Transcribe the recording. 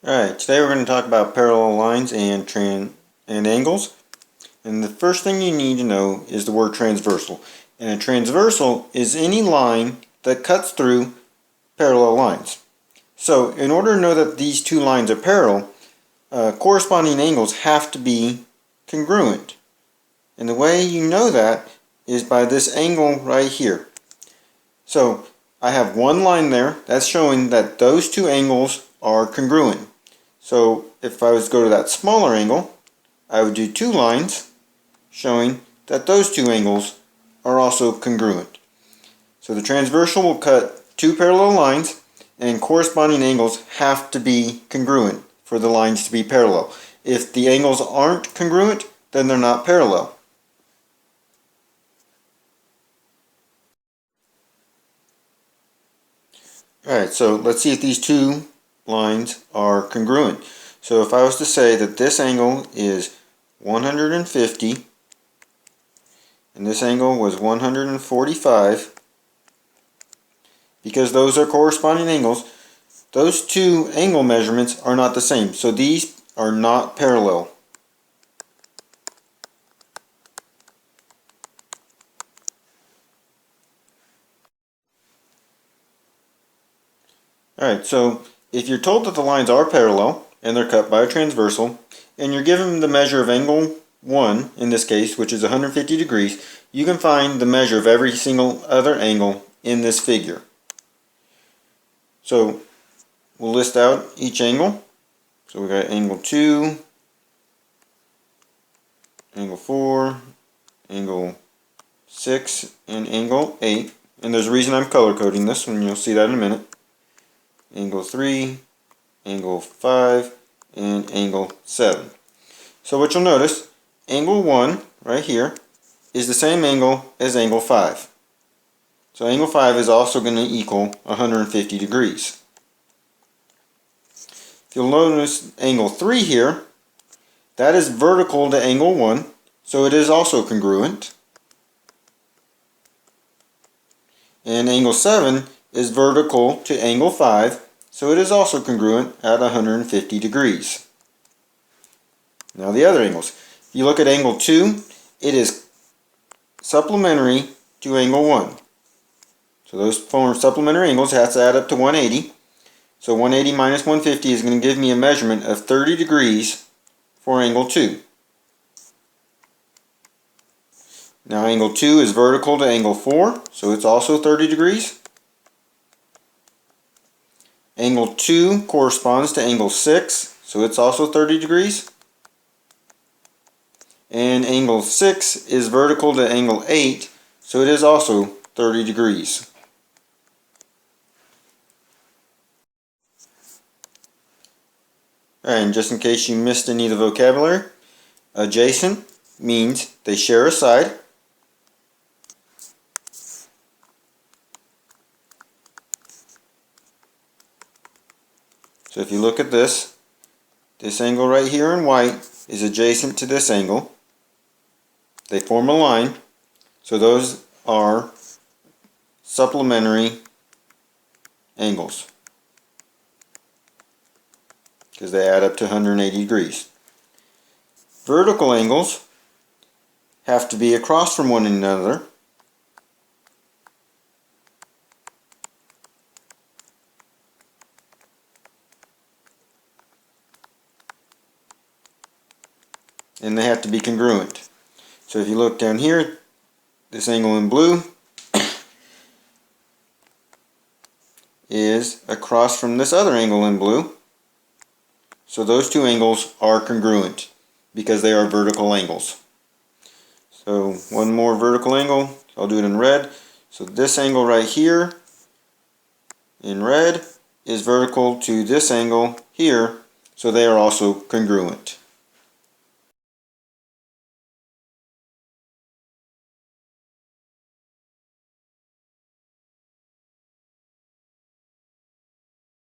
Alright, today we're going to talk about parallel lines and angles. And the first thing you need to know is the word transversal. And a transversal is any line that cuts through parallel lines. So in order to know that these two lines are parallel, corresponding angles have to be congruent. And the way you know that is by this angle right here. So I have one line there that's showing that those two angles are congruent. So if I was to go to that smaller angle, I would do two lines showing that those two angles are also congruent. So the transversal will cut two parallel lines, and corresponding angles have to be congruent for the lines to be parallel. If the angles aren't congruent, then they're not parallel. Alright, so let's see if these two lines are congruent. So if I was to say that this angle is 150 and this angle was 145, because those are corresponding angles, those two angle measurements are not the same. So these are not parallel. Alright, so if you're told that the lines are parallel and they're cut by a transversal, and you're given the measure of angle 1 in this case, which is 150 degrees, you can find the measure of every single other angle in this figure. So we'll list out each angle. So we got angle 2, angle 4, angle 6, and angle 8. And there's a reason I'm color coding this, and you'll see that in a minute. Angle 3, angle 5, and angle 7. So what you'll notice, angle 1 right here is the same angle as angle 5. So angle 5 is also going to equal 150 degrees. If you'll notice angle 3 here, that is vertical to angle 1, so it is also congruent. And angle 7 is vertical to angle 5, so it is also congruent at 150 degrees. Now the other angles. If you look at angle 2, it is supplementary to angle 1. So those form supplementary angles have to add up to 180. So 180 minus 150 is going to give me a measurement of 30 degrees for angle 2. Now angle 2 is vertical to angle 4, so it's also 30 degrees. Angle 2 corresponds to angle 6, so it's also 30 degrees. And angle 6 is vertical to angle 8, so it is also 30 degrees. Alright, and just in case you missed any of the vocabulary, adjacent means they share a side. So if you look at this angle right here in white is adjacent to this angle. They form a line, so those are supplementary angles because they add up to 180 degrees. Vertical angles have to be across from one another. And they have to be congruent. So if you look down here, this angle in blue is across from this other angle in blue. So those two angles are congruent because they are vertical angles. So one more vertical angle, I'll do it in red. So this angle right here in red is vertical to this angle here, so they are also congruent.